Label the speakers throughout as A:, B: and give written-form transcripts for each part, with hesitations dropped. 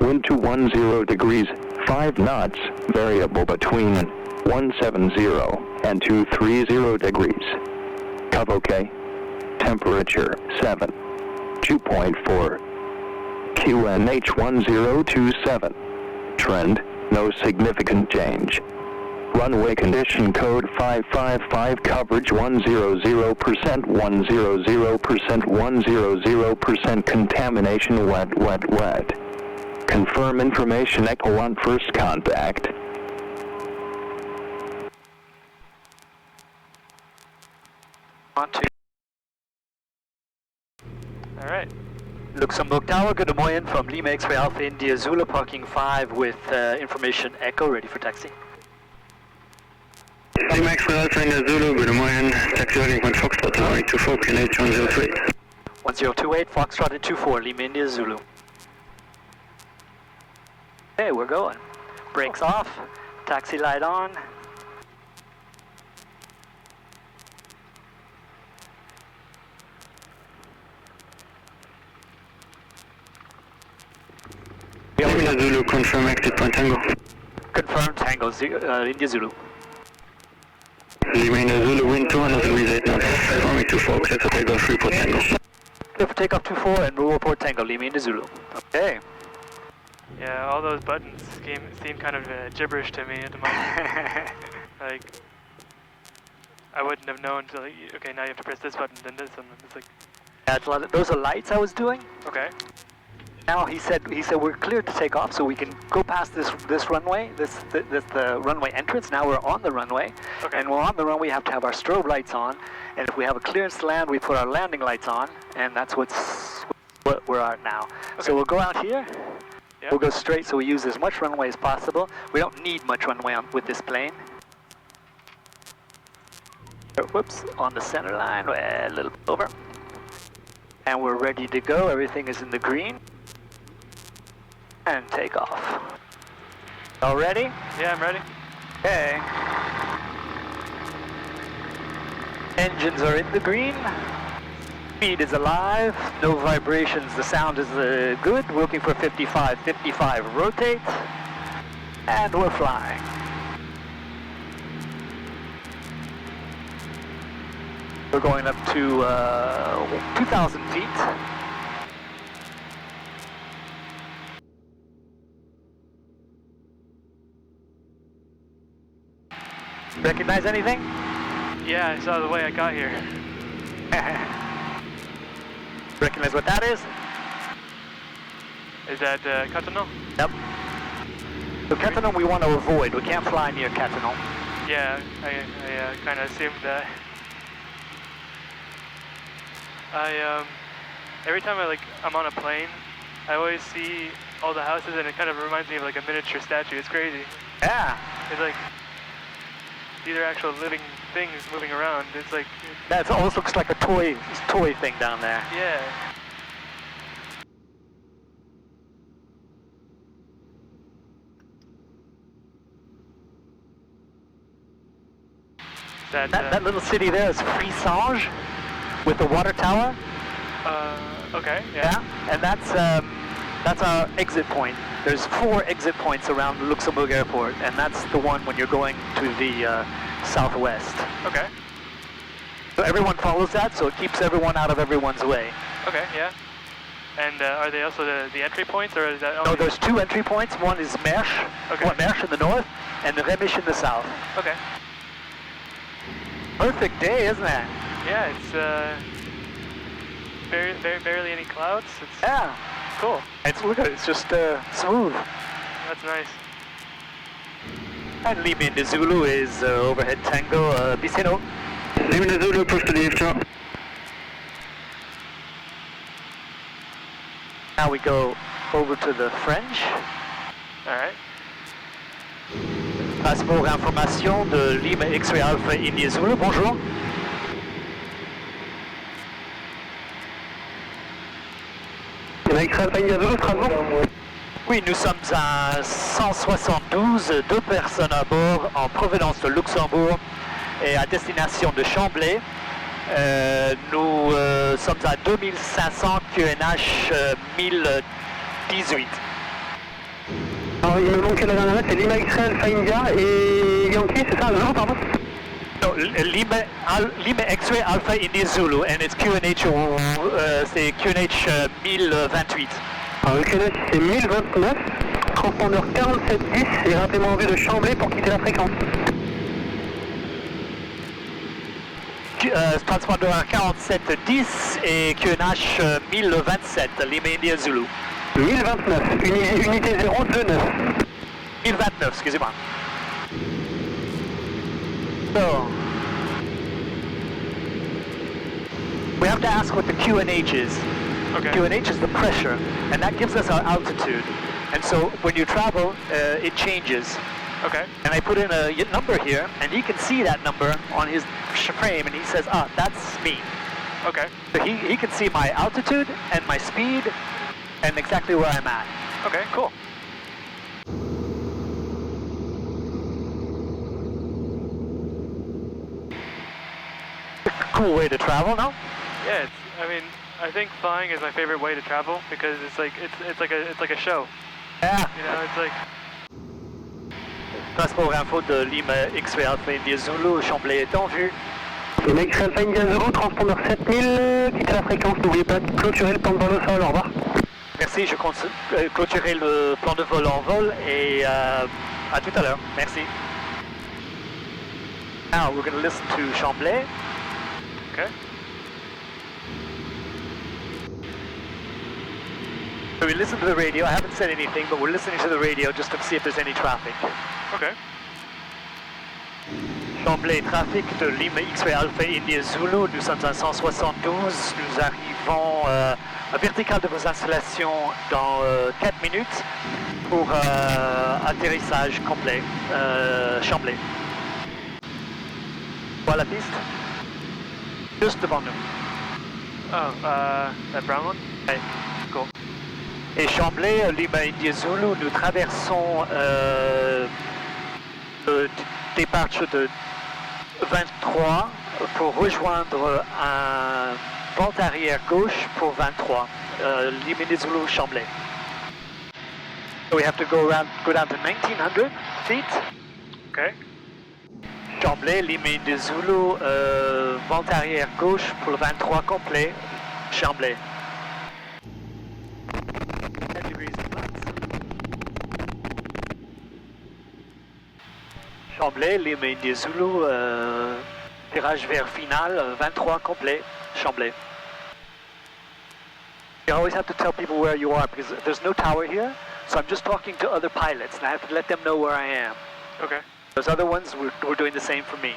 A: Wind to 10 degrees, 5 knots, variable between 170 and 230 degrees. Cov OK. Temperature 7. 2.4. QNH 1027. Trend, no significant change. Runway condition code 555, coverage 100%, 100%, 100%, contamination wet, wet, wet. Confirm information Echo on first contact.
B: On to. All right. Luxembourg Tower, good morning from Lima X-ray Alpha India Zulu, parking 5 with information Echo, ready for taxi.
C: Lima X-ray Alpha India Zulu, good morning, taxi holding 1 Foxtrot, runway 24, QNH 1028.
B: 1028, Foxtrot at 24, Lima India Zulu. Okay, we're going. Brakes off, taxi light on.
C: India Zulu, confirm active point Tango.
B: Confirm Tango, India Zulu.
C: Lima India Zulu, wind 200 degrees 8 knots, runway 24, clear for takeoff, report Tango.
B: Clear for takeoff 24 and we'll report Tango, Lima India Zulu. Okay.
D: Yeah, all those buttons seem kind of gibberish to me at the moment. Like, I wouldn't have known until, okay, now you have to press this button, then this one. It's like,
B: Yeah, it's a lot of, those are lights I was doing.
D: okay.
B: Now he said we're cleared to take off, so we can go past this runway, the runway entrance. Now we're on the runway,
D: Okay.
B: and we're on the runway. We have to have our strobe lights on, and if we have a clearance to land, we put our landing lights on, and that's what we're at now.
D: Okay.
B: So we'll go out here.
D: Yeah.
B: We'll go straight, so we use as much runway as possible. We don't need much runway with this plane. Whoops, on the center line, a little bit over. And we're ready to go. Everything is in the green. And take off. All ready?
D: Yeah, I'm ready.
B: Okay. Engines are in the green. Speed is alive. No vibrations. The sound is good. We're looking for 55. 55. Rotate. And we're flying. We're going up to 2,000 feet. Recognize anything?
D: Yeah, I saw the way I got here.
B: Recognize what that is?
D: Is that Catano?
B: Yep. So Catano we want to avoid. We can't fly near Catano.
D: Yeah, I kind of assumed that. Every time I'm on a plane, I always see all the houses and it kind of reminds me of like a miniature statue. It's crazy.
B: Yeah.
D: It's like, these are actual living things moving around. It's like...
B: That almost looks like a toy thing down there.
D: Yeah.
B: That little city there is Frisange with the water tower.
D: Okay, yeah.
B: And that's our exit point. There's 4 exit points around Luxembourg Airport, and that's the one when you're going to the southwest.
D: Okay.
B: So everyone follows that, so it keeps everyone out of everyone's way.
D: Okay, yeah. And are they also the entry points, or is that only...
B: No, there's 2 entry points. One is Mersch,
D: Okay.
B: one Mersch in the north, and Remisch in the south.
D: Okay.
B: Perfect day, isn't it?
D: Yeah, it's barely any clouds. It's
B: Yeah.
D: cool.
B: Look at it, it's just smooth.
D: That's nice.
B: And Lima India Zulu is overhead Tango, Vicino.
C: Lima India Zulu, push to the east drop.
B: Now we go over to the French.
D: All right.
B: Passeport information de Lima X-ray Alpha India Zulu, bonjour. Oui, nous sommes à 172, 2 personnes à bord en provenance de Luxembourg et à destination de Chambly. Nous sommes à 2500 QNH 1018.
C: Alors il me manque la dernière lettre, c'est Lima X-Ray Alpha India et Yankee, c'est ça, non, pardon?
B: No, Lima X-Ray Alpha India Zulu, and it's QNH, c'est QNH 1028.
C: Alors le QNH c'est 1029, transpondeur 4710 et rappelez-moi en vue de Chamblay pour quitter la fréquence.
B: Transpondeur 4710 et QNH 1027, Lima India Zulu.
C: 1029, unité 029.
B: 1029, excusez-moi. So, we have to ask what the QNH is.
D: Okay.
B: QNH is the pressure, and that gives us our altitude. And so when you travel, it changes.
D: Okay.
B: And I put in a number here, and he can see that number on his frame, and he says, ah, that's me.
D: Okay.
B: So he can see my altitude and my speed and exactly where I'm at.
D: Okay, cool.
B: Cool way to travel, no?
D: Yeah, I mean, I think flying is my favorite way to travel because it's like a show.
B: Yeah.
D: You know, it's like
B: Transport info de Lima X-Ray Alpha India Zulu, Chamblay est en vue.
C: Lima X-Ray Alpha India Zulu, transpondeur 7000, quittez la fréquence, n'oubliez pas de clôturer le plan de vol au sol, au revoir.
B: Merci, je compte clôturer le plan de vol en vol et à tout à l'heure. Merci. Now we're going to listen to Chamblay.
D: okay.
B: So we listen to the radio. I haven't said anything, but we're listening to the radio just to see if there's any traffic.
D: Okay.
B: Chamblay, trafic de Lima X-Ray Alpha India Zulu, nous sommes à 172, nous arrivons à vertical de vos installations dans 4 minutes pour atterrissage complet, Chamblay. Voilà la piste, juste devant nous.
D: Oh, that brown one?
B: Ouais.
D: Cool.
B: Et Chamblay, Lima India Zulu, nous traversons le departure de 23 pour rejoindre un pente arrière gauche pour 23, Lima India Zulu, Chamblay. So we have to go down to 1900 feet.
D: Okay.
B: Chamblay, Lima India Zulu, pente arrière gauche pour le 23 complet, Chamblay. 10 degrees flat. Chamblay, Lima India Zulu, virage vers final, 23 complet, Chamblay. You always have to tell people where you are because there's no tower here, so I'm just talking to other pilots and I have to let them know where I am.
D: Okay.
B: Those other ones, we're doing the same for me.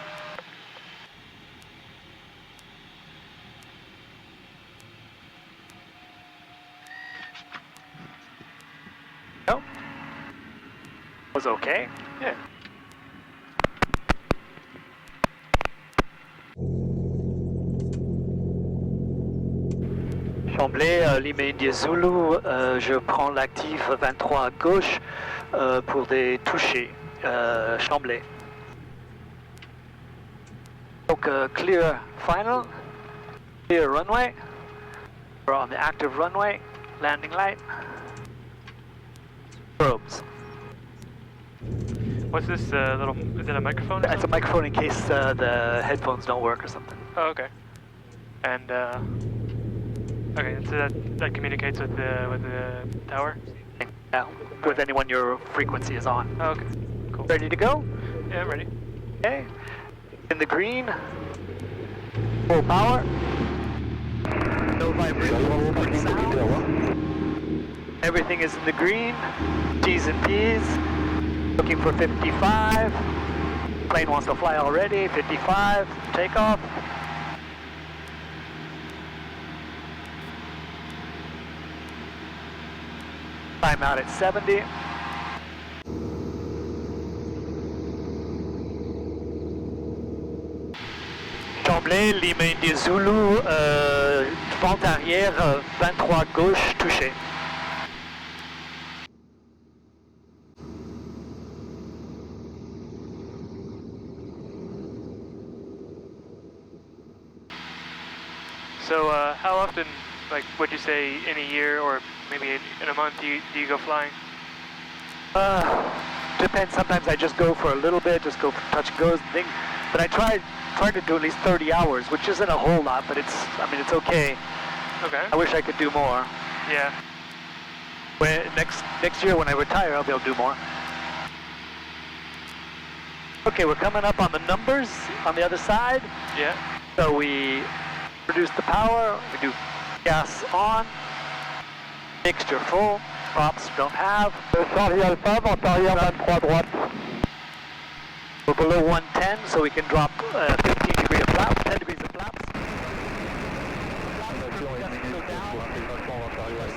B: No? Was okay?
D: Yeah.
B: Chamblay, Lima India Zulu, je prends l'active 23 à gauche pour des touchés, Chamblay. Donc clear final, clear runway, we're on the active runway, landing light, probes.
D: What's this little, is it a microphone or
B: It's a
D: something?
B: microphone in case the headphones don't work or something.
D: Oh, okay. And, okay, so that communicates with the tower?
B: Yeah, with anyone your frequency is on.
D: Oh, okay, cool.
B: Ready to go?
D: Yeah, I'm ready.
B: Okay. In the green. Full power. No vibration, no sound. Everything is in the green. T's and P's. Looking for 55. Plane wants to fly already. 55. Takeoff. Time out at 70. Chamblay, Lima India Zulu, pente arrière, 23 gauche, touché.
D: So, how often, like, would you say in a year or maybe in a month do you go flying?
B: Depends. Sometimes I just go for a little bit, just go for touch and goes and things. But I try to do at least 30 hours, which isn't a whole lot, but it's okay.
D: Okay.
B: I wish I could do more.
D: Yeah.
B: Next year when I retire, I'll be able to do more. Okay, we're coming up on the numbers on the other side.
D: Yeah.
B: So we produce the power, we do gas on, mixture full, props don't have.
C: Charlie Alpha, vent arrière 23 droite.
B: We're below 110, so we can drop 15 degrees of flaps, 10 degrees of flaps.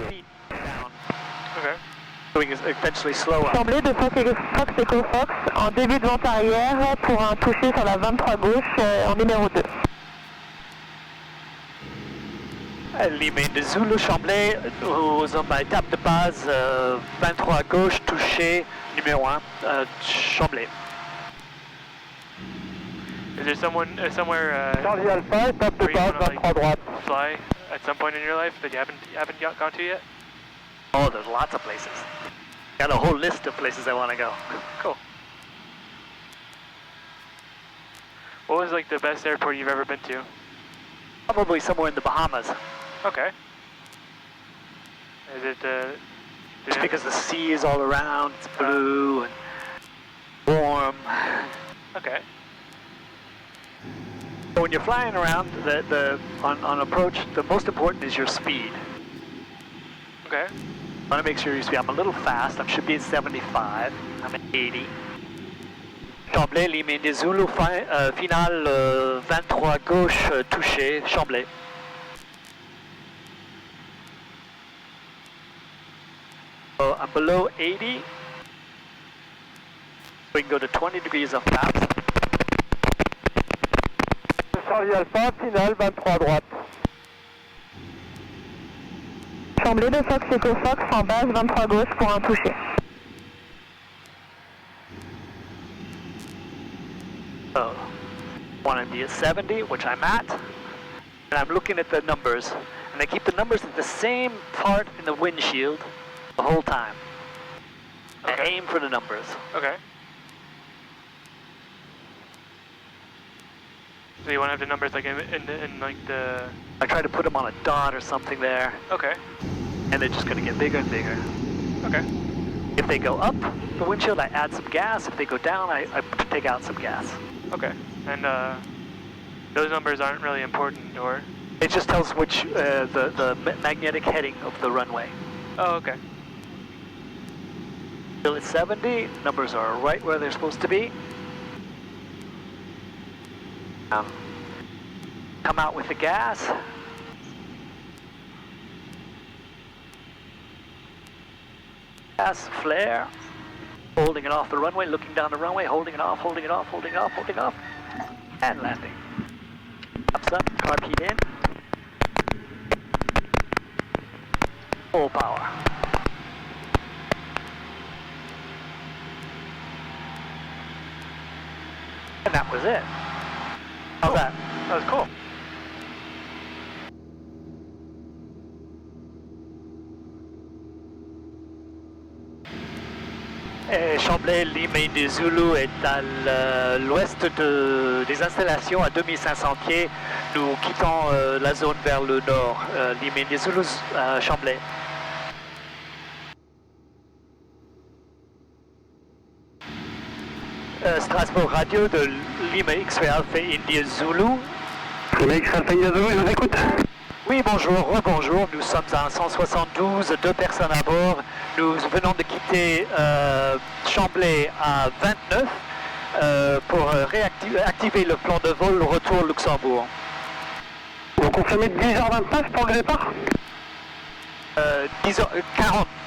B: Speed down.
D: Okay.
B: So we can eventually slow up.
C: Chamblé de Fox Echo Fox en début de vente arrière pour un toucher sur la 23 gauche en numéro 2.
B: Lima de Zulu Chamblé aux hommes à étape de base 23 gauche, touché numéro 1, Chamblé.
D: Is there somewhere
C: Charlie Alpha, étape de
D: where you
C: base
D: wanna,
C: 23 droite.
D: fly at some point in your life that you haven't gone to yet?
B: Oh, there's lots of places. Got a whole list of places I want to go.
D: Cool. What was like the best airport you've ever been to?
B: Probably somewhere in the Bahamas.
D: Okay. Is it
B: Just because the sea is all around, it's blue and warm.
D: Okay.
B: So when you're flying around, on approach, the most important is your speed.
D: Okay.
B: I want to make sure your speed. I'm a little fast. I should be at 75. I'm at 80. Chamblé, Lima India Zulu, finale 23 gauche, touché, Chamblé. So I'm below 80. We can go to 20 degrees of flaps.
C: Charlie Alpha, finale 23 droite. Chamblé de Fox Echo Fox en base 23 gauche pour un toucher.
B: So, want to be at 70, which I'm at, and I'm looking at the numbers, and I keep the numbers at the same part in the windshield the whole time. I
D: Okay.
B: aim for the numbers.
D: Okay. So you want to have the numbers like in like the...
B: I try to put them on a dot or something there,
D: Okay.
B: and they're just going to get bigger and bigger.
D: Okay.
B: If they go up the windshield, I add some gas. If they go down, I take out some gas.
D: Okay. And those numbers aren't really important, or?
B: It just tells which the magnetic heading of the runway.
D: Oh, okay.
B: Still at 70, numbers are right where they're supposed to be. Come out with the gas. Gas, flare. Holding it off the runway, looking down the runway, holding it off, holding it off, holding it off, holding it off. And landing. Ups up, carb heat in. Full power. And that was it. How's that?
D: That was cool.
B: Chamblé, Lima India Zulu est à l'ouest des installations à 2500 pieds. Nous quittons la zone vers le nord. Lima India Zulu, Chamblé. Strasbourg Radio de Lima X-Ray Alpha India Zulu.
C: Lima X-Ray Alpha India Zulu, je vous écoute.
B: Oui, bonjour, rebonjour. Nous sommes à 172, 2 personnes à bord. Nous venons de quitter Chamblé à 29 pour activer le plan de vol retour Luxembourg.
C: Vous confirmez 10h29 pour le départ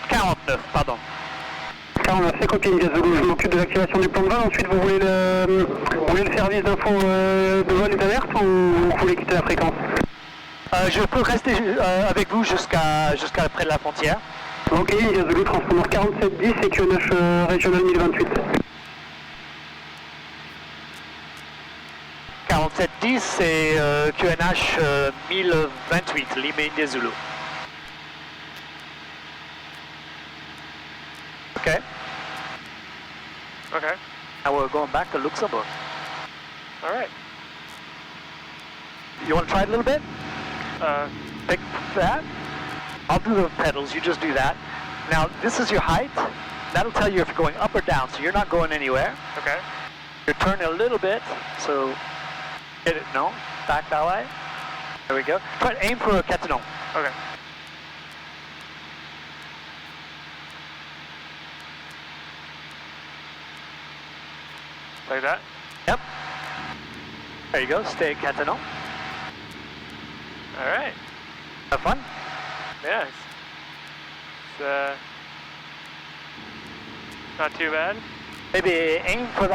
B: 49, pardon.
C: 49, c'est copié India Zulu, je m'occupe de l'activation du plan de vol. Ensuite, vous voulez le service d'info de vol et d'alerte ou vous voulez quitter la fréquence?
B: Je peux rester avec vous jusqu'à près de la frontière.
C: Ok, India Zulu, transpondeur 4710 et QNH régional 1028.
B: 4710 c'est QNH 1028, Lima India Zulu. Ok.
D: Okay.
B: Now we're going back to Luxembourg.
D: All right.
B: You want to try it a little bit? Pick that. I'll do the pedals, you just do that. Now, this is your height. That'll tell you if you're going up or down, so you're not going anywhere.
D: Okay.
B: You're turning a little bit, so hit it, no, back that way. There we go. Try to aim for a Catalan.
D: Okay. Like that?
B: Yep. There you go, stay Catalan.
D: All right.
B: Have fun?
D: Yeah. It's not too bad.
B: Maybe aim for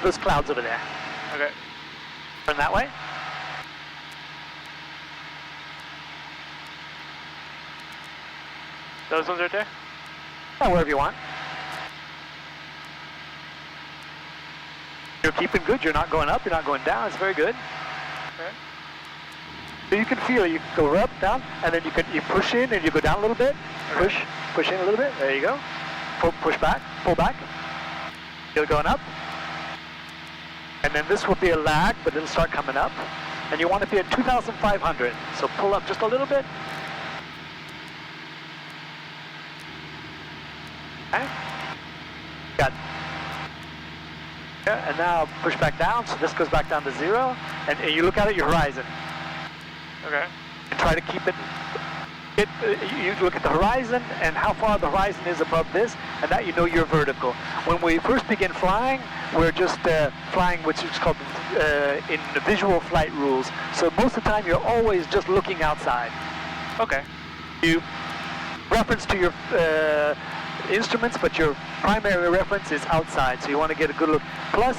B: those clouds over there.
D: Okay.
B: Turn that way.
D: Those ones right there?
B: Yeah, wherever you want. You're keeping good, you're not going up, you're not going down, it's very good.
D: Okay.
B: So you can feel, you can go up, down, and then you push in and you go down a little bit, push in a little bit, there you go. Push back, pull back. You're going up. And then this will be a lag, but it'll start coming up. And you want to be at 2,500, so pull up just a little bit. Okay. Got. Yeah, and now push back down, so this goes back down to 0, and you look out at your horizon.
D: Okay.
B: And try to keep it, you look at the horizon and how far the horizon is above this, and that you know you're vertical. When we first begin flying, we're just flying which is called in the visual flight rules. So most of the time you're always just looking outside.
D: Okay.
B: You reference to your instruments, but your primary reference is outside, so you want to get a good look. Plus,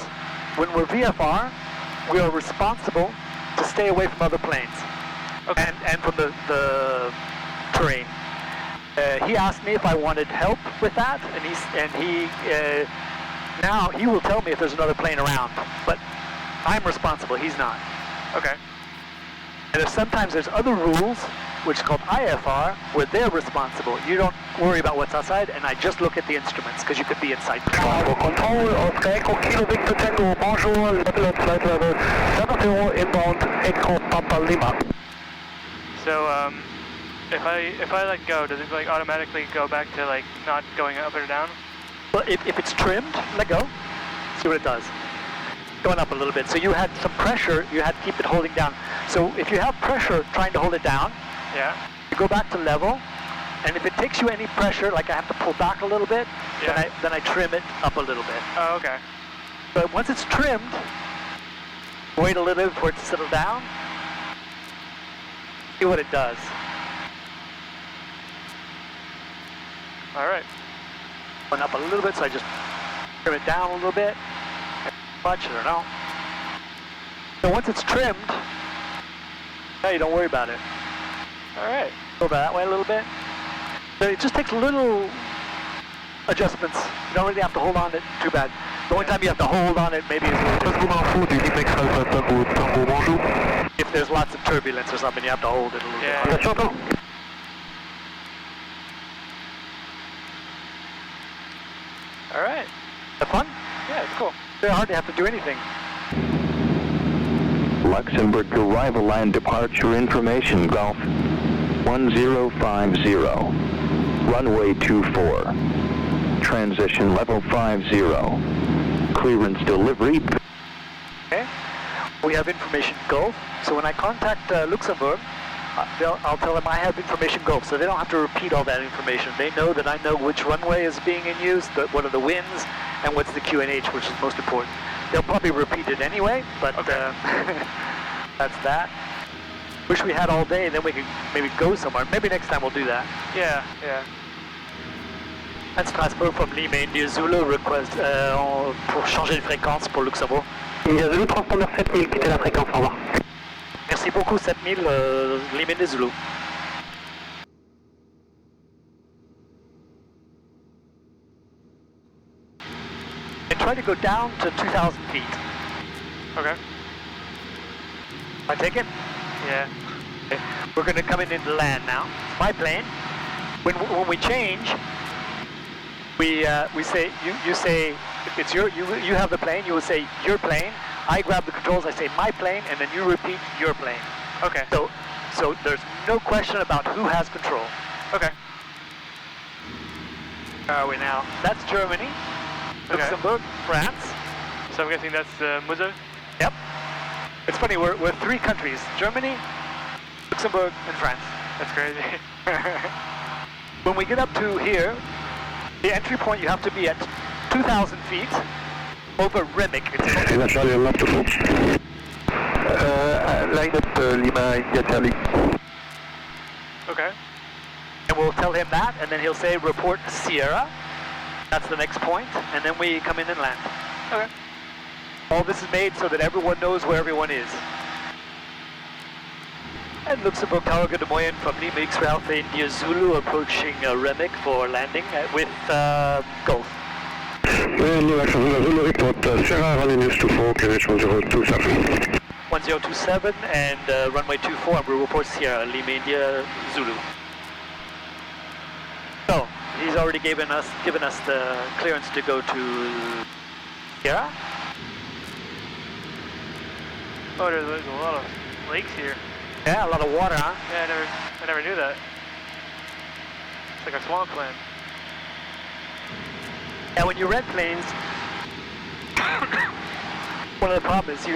B: when we're VFR, we are responsible to stay away from other planes.
D: Okay.
B: And from the terrain. He asked me if I wanted help with that, and now he will tell me if there's another plane around, but I'm responsible, he's not.
D: Okay.
B: And sometimes there's other rules, which is called IFR, where they're responsible. You don't worry about what's outside, and I just look at the instruments, because you could be inside.
C: Bravo Control, Oscar Echo Kilo Victor Tango, bonjour, level at flight level 70 inbound, Echo Papa Lima.
D: So if I let go, does it like automatically go back to like not going up or down?
B: Well, if it's trimmed, let go. See what it does. Going up a little bit. So you had some pressure, you had to keep it holding down. So if you have pressure trying to hold it down,
D: Yeah.
B: you go back to level, and if it takes you any pressure, like I have to pull back a little bit,
D: Yeah.
B: then I trim it up a little bit.
D: Oh, okay.
B: But once it's trimmed, wait a little bit for it to settle down. See what it does.
D: All right.
B: Went up a little bit, so I just trim it down a little bit. Much, I don't know. So once it's trimmed, yeah, you don't worry about it.
D: All right.
B: Go that way a little bit. So it just takes little adjustments. You don't really have to hold on it too bad. The only time you have to hold on it maybe is if there's lots of turbulence or something, you have to hold it a little
D: Yeah.
B: bit.
D: All right.
B: Have fun?
D: Yeah, it's cool.
B: Very hard to have to do anything.
A: Luxembourg arrival and departure information Golf 1050. Runway 24. Transition level 50. Clearance delivery.
B: Okay. We have information Gulf. So when I contact Luxembourg, I'll tell them I have information Gulf. So they don't have to repeat all that information. They know that I know which runway is being in use, what are the winds, and what's the QNH, which is most important. They'll probably repeat it anyway, but
D: Okay.
B: that's that. Wish we had all day, then we could maybe go somewhere. Maybe next time we'll do that.
D: Yeah, yeah.
B: That's transport from Lima India Zulu request pour changer de fréquence pour Luxembourg.
C: India Zulu, transpondeur 7000, quittez la fréquence, au revoir.
B: Merci beaucoup, 7000 Lima India Zulu. And try to go down to 2,000 feet.
D: Okay.
B: I take it?
D: Yeah.
B: Okay. We're going to come in into land now. It's my plane. When we change, we say you say if it's you have the plane, you will say your plane. I grab the controls, I say my plane, and then you repeat your plane.
D: Okay.
B: So there's no question about who has control.
D: Okay.
B: Where are we now? That's Germany, Luxembourg, France.
D: So I'm guessing that's Muzo?
B: Yep. It's funny, we're three countries: Germany, Luxembourg, and France.
D: That's crazy.
B: When we get up to here, the entry point you have to be at 2,000 feet over Remick.
C: Lima Charlie, I'm up to full.
A: Line up Lima, India Charlie.
D: Okay.
B: And we'll tell him that, and then he'll say report Sierra. That's the next point, and then we come in and land.
D: Okay.
B: All this is made so that everyone knows where everyone is. And Luxembourg Tower, good morning from Lima X-ray Alpha India Zulu, approaching Remick for landing with Gulf.
C: New Axel Zulu report Sierra running news 24, KH 1027.
B: 1027 and runway 24, and we'll report Sierra, Lima India Zulu. So, he's already given us the clearance to go to Sierra.
D: Oh, there's a lot of lakes here.
B: Yeah, a lot of water, huh?
D: Yeah, I never knew that. It's like a swampland.
B: And when you rent planes, one of the problems is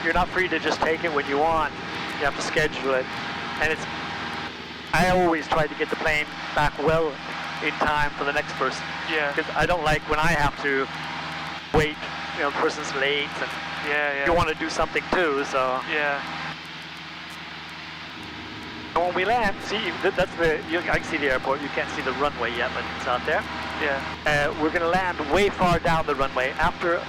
B: you're not free to just take it when you want. You have to schedule it, and I always try to get the plane back well in time for the next person.
D: Yeah.
B: Because I don't like when I have to wait. You know, the person's late, and
D: Yeah.
B: you want to do something too. So.
D: Yeah.
B: And when we land, see, that's I can see the airport. You can't see the runway yet, but it's out there.
D: Yeah.
B: We're going to land way far down the runway after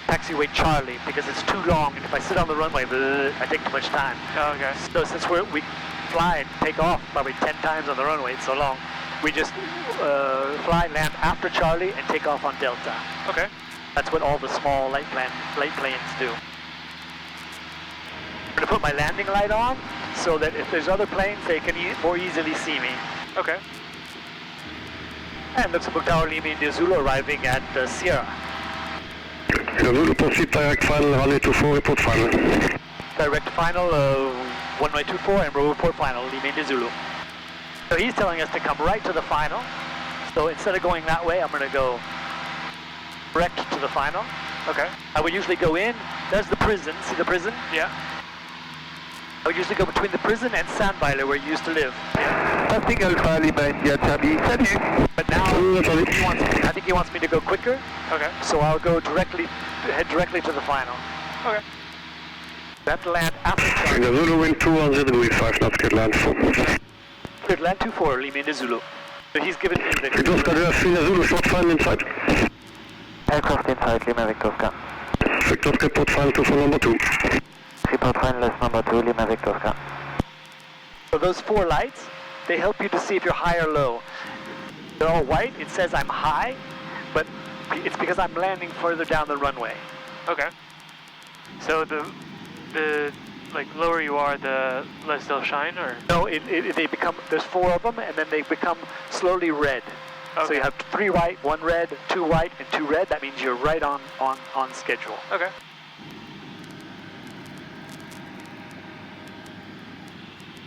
B: taxiway Charlie, because it's too long, and if I sit on the runway, I take too much time.
D: Oh, okay.
B: So since we fly and take off probably 10 times on the runway, it's so long, we just fly, land after Charlie, and take off on Delta.
D: Okay.
B: That's what all the small light planes do. I'm going to put my landing light on, so that if there's other planes, they can more easily see me.
D: Okay.
B: And Luxembourg Tower, Lima India Zulu arriving at Sierra.
C: Zulu, proceed direct final, runway 24, report final.
B: Direct final, 1924, and we'll report final, Lima India Zulu. So he's telling us to come right to the final. So instead of going that way, I'm going to go direct to the final.
D: Okay.
B: I would usually go in. There's the prison. See the prison?
D: Yeah.
B: I would usually go between the prison and Sandweiler, where you used to live.
A: Passing Alpha Lima India Charlie, salut.
B: But now I think he wants me to go quicker.
D: Okay.
B: So I'll go head directly to the final.
D: Okay.
B: We have to land after Charlie.
C: The Zulu wind 210 degrees, 5 knots, cleared land 4.
B: Cleared land 24, Lima India Zulu. So he's given me the...
C: Victor Oscar, do you have seen a Zulu short final inside?
A: Aircraft inside, Lima Victor Oscar.
C: Victor Oscar, report final to for number 2.
A: Report finalist number 2, Lima Victor Oscar.
B: So those 4 lights, they help you to see if you're high or low. They're all white, it says I'm high, but it's because I'm landing further down the runway.
D: Okay. So the like lower you are, the less they'll shine, or?
B: No, they become, there's 4 of them, and then they become slowly red.
D: Okay.
B: So you have 3 white, 1 red, 2 white, and 2 red. That means you're right on schedule.
D: Okay.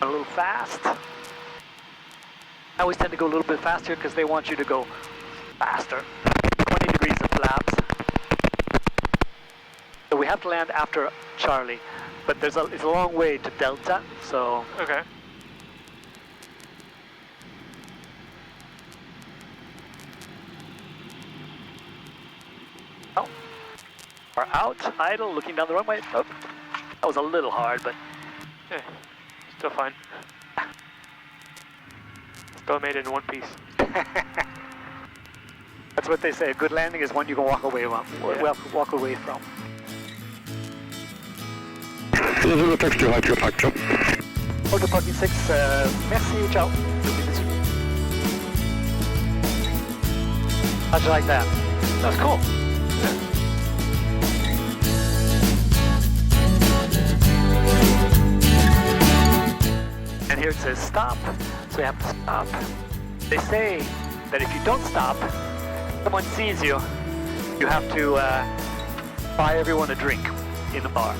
B: A little fast. I always tend to go a little bit faster because they want you to go faster. 20 degrees of flaps. So we have to land after Charlie, but it's a long way to Delta, so...
D: Okay.
B: Oh. We're out, idle, looking down the runway. Oh, that was a little hard, but...
D: Yeah. Still fine. Still made it in one piece.
B: That's what they say. A good landing is one you can walk away from.
D: Yeah.
B: Walk away from.
C: Zulu, text you right, your factor.
B: Auto parking 6, merci, ciao. How'd you like that? That was cool. And here it says stop, so we have to stop. They say that if you don't stop, someone sees you, you have to buy everyone a drink in the bar.